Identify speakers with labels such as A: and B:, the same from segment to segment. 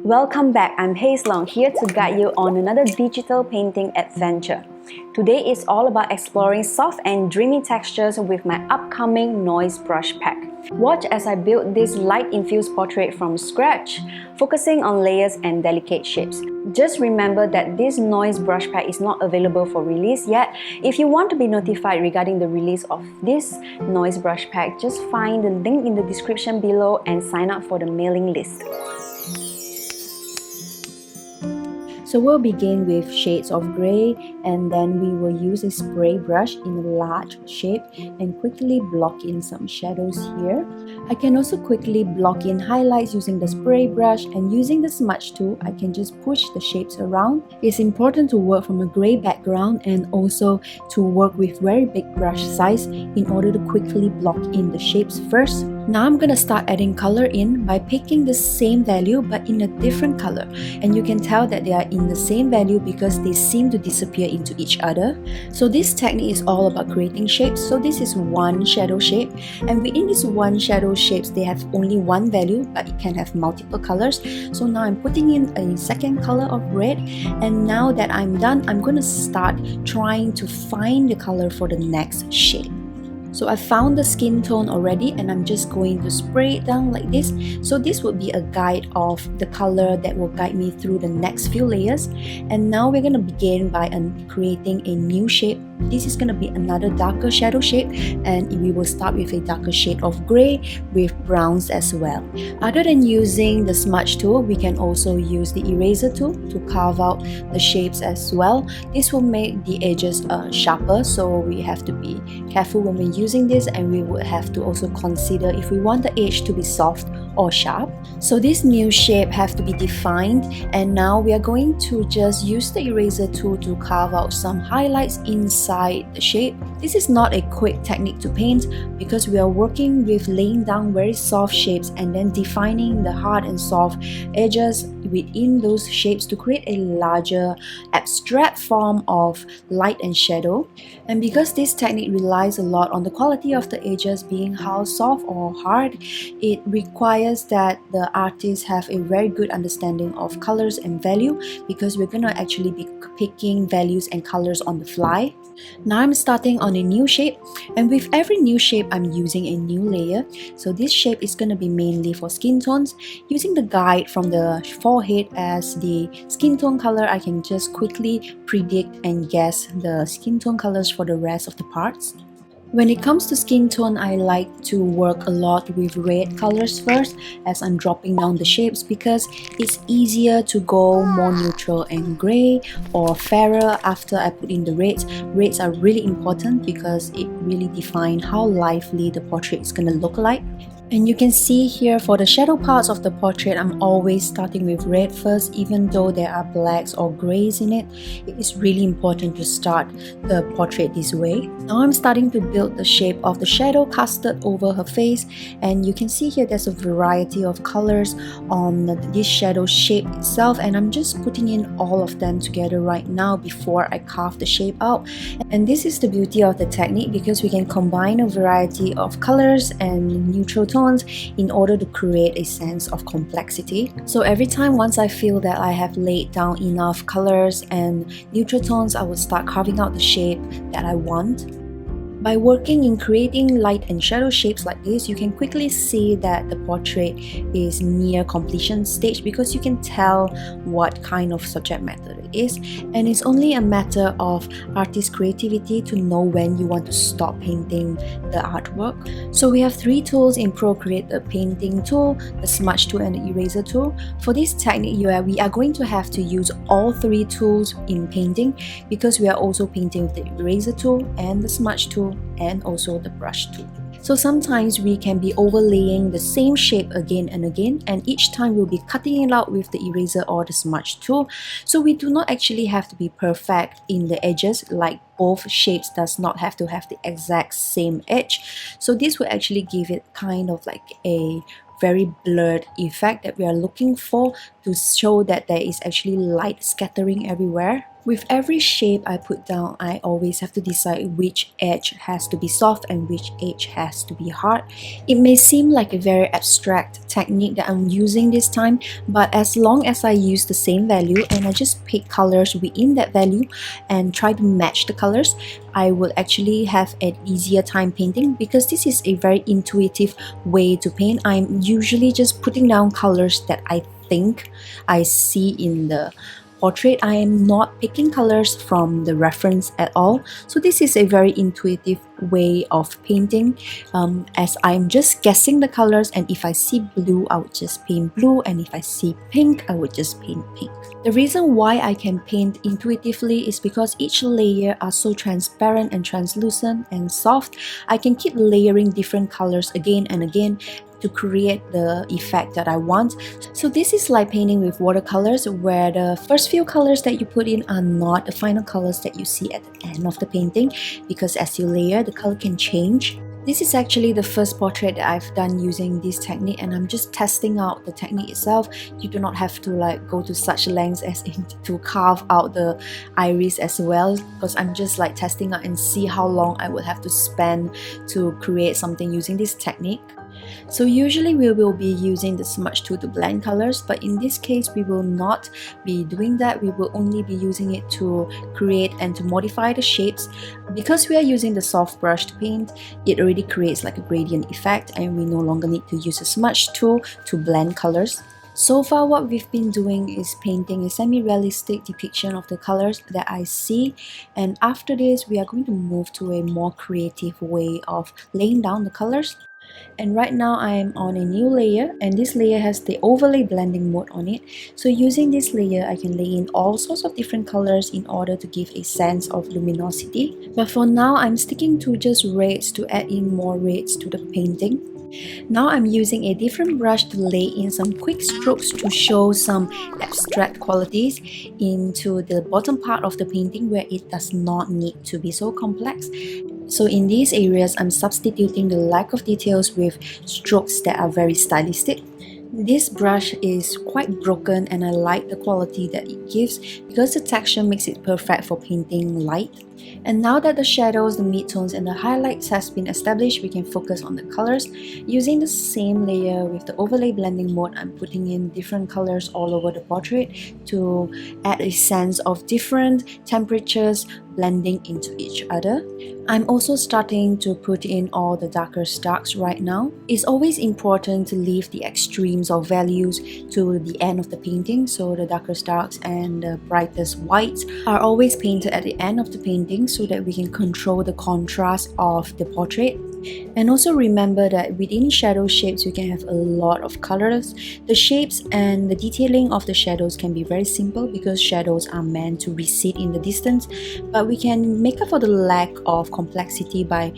A: Welcome back, I'm Haze Long, here to guide you on another digital painting adventure. Today is all about exploring soft and dreamy textures with my upcoming noise brush pack. Watch as I build this light-infused portrait from scratch, focusing on layers and delicate shapes. Just remember that this noise brush pack is not available for release yet. If you want to be notified regarding the release of this noise brush pack, just find the link in the description below and sign up for the mailing list. So we'll begin with shades of grey, and then we will use a spray brush in a large shape and quickly block in some shadows here. I can also quickly block in highlights using the spray brush, and using the smudge tool, I can just push the shapes around. It's important to work from a grey background and also to work with very big brush size in order to quickly block in the shapes first. Now I'm gonna start adding color in by picking the same value but in a different color, and you can tell that they are in the same value because they seem to disappear into each other. So this technique is all about creating shapes. So this is one shadow shape, and within this one shadow shapes they have only one value, but it can have multiple colors. So now I'm putting in a second color of red, and now that I'm done, I'm gonna start trying to find the color for the next shade. So I found the skin tone already, and I'm just going to spray it down like this. So this would be a guide of the color that will guide me through the next few layers. And now we're going to begin by creating a new shape. This is going to be another darker shadow shape, and we will start with a darker shade of grey with browns as well. Other than using the smudge tool, we can also use the eraser tool to carve out the shapes as well. This will make the edges sharper, so we have to be careful when we're using this, and we would have to also consider if we want the edge to be soft or sharp. So this new shape have to be defined, and now we are going to just use the eraser tool to carve out some highlights inside the shape. This is not a quick technique to paint because we are working with laying down very soft shapes and then defining the hard and soft edges within those shapes to create a larger abstract form of light and shadow. And because this technique relies a lot on the quality of the edges being how soft or hard, it requires that the artists have a very good understanding of colors and value, because we're gonna actually be picking values and colors on the fly. Now I'm starting on a new shape, and with every new shape I'm using a new layer. So this shape is going to be mainly for skin tones. Using the guide from the forehead as the skin tone color, I can just quickly predict and guess the skin tone colors for the rest of the parts. When it comes to skin tone, I like to work a lot with red colors first as I'm dropping down the shapes, because it's easier to go more neutral and grey or fairer after I put in the reds. Reds are really important because it really defines how lively the portrait is going to look like. And you can see here for the shadow parts of the portrait, I'm always starting with red first, even though there are blacks or greys in it. It is really important to start the portrait this way. Now I'm starting to build the shape of the shadow casted over her face, and you can see here there's a variety of colors on this shadow shape itself, and I'm just putting in all of them together right now before I carve the shape out. And this is the beauty of the technique, because we can combine a variety of colors and neutral tones in order to create a sense of complexity. So every time once I feel that I have laid down enough colors and neutral tones, I will start carving out the shape that I want. By working in creating light and shadow shapes like this, you can quickly see that the portrait is near completion stage, because you can tell what kind of subject matter it is, and it's only a matter of artist creativity to know when you want to stop painting the artwork. So we have three tools in Procreate: the painting tool, the smudge tool, and the eraser tool. For this technique, we are going to have to use all three tools in painting, because we are also painting with the eraser tool and the smudge tool and also the brush tool. So sometimes we can be overlaying the same shape again and again, and each time we'll be cutting it out with the eraser or the smudge tool. So we do not actually have to be perfect in the edges, like both shapes does not have to have the exact same edge. So this will actually give it kind of like a very blurred effect that we are looking for, to show that there is actually light scattering everywhere. With every shape I put down, I always have to decide which edge has to be soft and which edge has to be hard. It may seem like a very abstract technique that I'm using this time, but as long as I use the same value and I just pick colors within that value and try to match the colors, I will actually have an easier time painting because this is a very intuitive way to paint. I'm usually just putting down colors that I think I see in the portrait. I am not picking colors from the reference at all. So this is a very intuitive way of painting, as I'm just guessing the colors, and if I see blue, I would just paint blue, and if I see pink, I would just paint pink. The reason why I can paint intuitively is because each layer are so transparent and translucent and soft. I can keep layering different colors again and again to create the effect that I want. So this is like painting with watercolors, where the first few colors that you put in are not the final colors that you see at the end of the painting, because as you layer, the color can change. This is actually the first portrait that I've done using this technique, and I'm just testing out the technique itself. You do not have to like go to such lengths as in to carve out the iris as well, because I'm just like testing out and see how long I would have to spend to create something using this technique. So usually we will be using the smudge tool to blend colors, but in this case we will not be doing that. We will only be using it to create and to modify the shapes. Because we are using the soft brush to paint, it already creates like a gradient effect, and we no longer need to use a smudge tool to blend colors. So far what we've been doing is painting a semi-realistic depiction of the colors that I see, and after this we are going to move to a more creative way of laying down the colors. And right now I'm on a new layer, and this layer has the overlay blending mode on it. So using this layer, I can lay in all sorts of different colors in order to give a sense of luminosity. But for now, I'm sticking to just reds to add in more reds to the painting. Now I'm using a different brush to lay in some quick strokes to show some abstract qualities into the bottom part of the painting, where it does not need to be so complex. So in these areas, I'm substituting the lack of details with strokes that are very stylistic. This brush is quite broken, and I like the quality that it gives because the texture makes it perfect for painting light. And now that the shadows, the midtones, and the highlights has been established, we can focus on the colors. Using the same layer with the overlay blending mode, I'm putting in different colors all over the portrait to add a sense of different temperatures blending into each other. I'm also starting to put in all the darkest darks right now. It's always important to leave the extremes of values to the end of the painting, so the darkest darks and the brightest whites are always painted at the end of the painting so that we can control the contrast of the portrait. And also remember that within shadow shapes, you can have a lot of colors. The shapes and the detailing of the shadows can be very simple because shadows are meant to recede in the distance, but we can make up for the lack of complexity by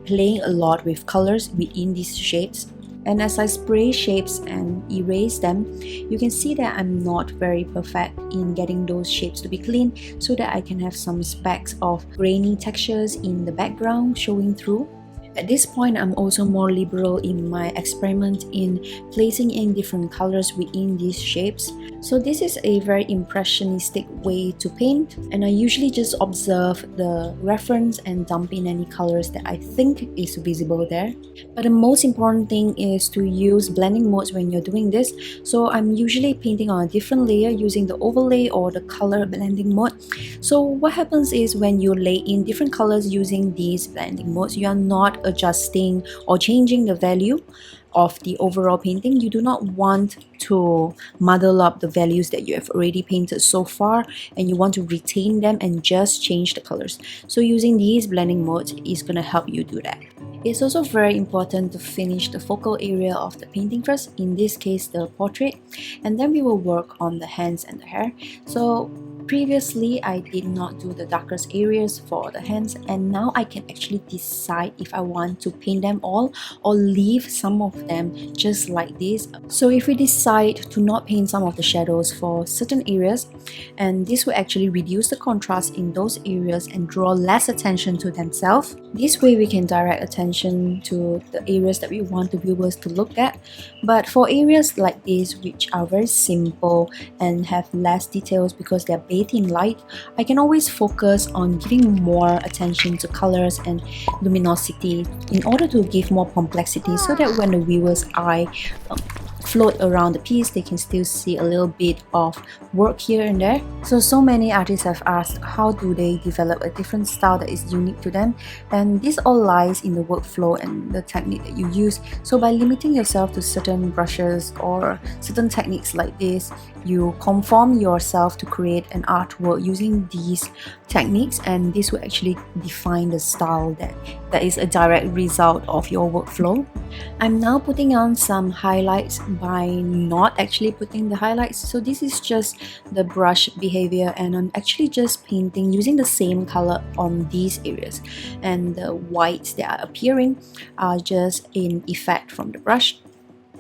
A: playing a lot with colors within these shapes. And as I spray shapes and erase them, you can see that I'm not very perfect in getting those shapes to be clean, so that I can have some specks of grainy textures in the background showing through. At this point, I'm also more liberal in my experiment in placing in different colors within these shapes. So this is a very impressionistic way to paint, and I usually just observe the reference and dump in any colors that I think is visible there. But the most important thing is to use blending modes when you're doing this. So I'm usually painting on a different layer using the overlay or the color blending mode. So what happens is when you lay in different colors using these blending modes, you are not adjusting or changing the value of the overall painting. You do not want to muddle up the values that you have already painted so far, and you want to retain them and just change the colors. So using these blending modes is going to help you do that. It's also very important to finish the focal area of the painting first, in this case the portrait, and then we will work on the hands and the hair. So previously I did not do the darkest areas for the hands, and now I can actually decide if I want to paint them all or leave some of them just like this. So if we decide to not paint some of the shadows for certain areas, and this will actually reduce the contrast in those areas and draw less attention to themselves. This way we can direct attention to the areas that we want the viewers to look at. But for areas like this, which are very simple and have less details because they're bathe in light, I can always focus on giving more attention to colors and luminosity in order to give more complexity, so that when the viewer's eye float around the piece, they can still see a little bit of work here and there. So many artists have asked how do they develop a different style that is unique to them, and this all lies in the workflow and the technique that you use. So by limiting yourself to certain brushes or certain techniques like this, you conform yourself to create an artwork using these techniques, and this will actually define the style that is a direct result of your workflow. I'm now putting on some highlights by not actually putting the highlights. So this is just the brush behavior, and I'm actually just painting using the same color on these areas, and the whites that are appearing are just in effect from the brush.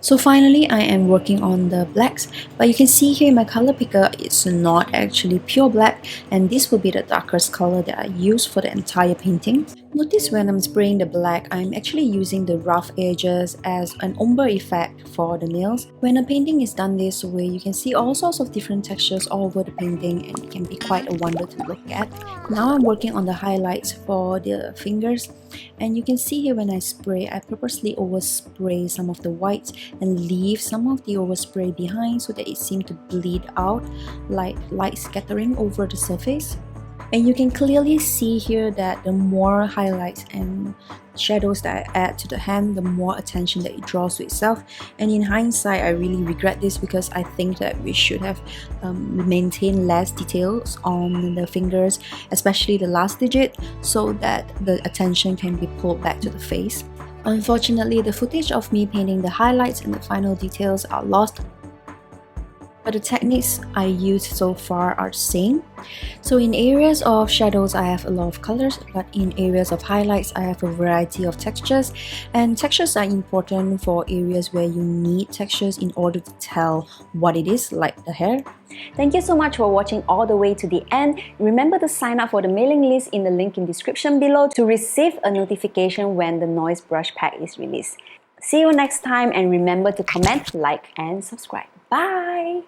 A: So finally, I am working on the blacks, but you can see here in my color picker, it's not actually pure black, and this will be the darkest color that I use for the entire painting. Notice when I'm spraying the black, I'm actually using the rough edges as an ombre effect for the nails. When a painting is done this way, you can see all sorts of different textures all over the painting, and it can be quite a wonder to look at. Now I'm working on the highlights for the fingers, and you can see here when I spray, I purposely overspray some of the whites and leave some of the overspray behind so that it seems to bleed out like light scattering over the surface. And you can clearly see here that the more highlights and shadows that I add to the hand, the more attention that it draws to itself. And in hindsight, I really regret this, because I think that we should have maintained less details on the fingers, especially the last digit, so that the attention can be pulled back to the face. Unfortunately, the footage of me painting the highlights and the final details are lost, but the techniques I used so far are the same. So in areas of shadows, I have a lot of colors, but in areas of highlights, I have a variety of textures. And textures are important for areas where you need textures in order to tell what it is, like the hair.
B: Thank you so much for watching all the way to the end. Remember to sign up for the mailing list in the link in description below to receive a notification when the noise brush pack is released. See you next time, and remember to comment, like, and subscribe. Bye!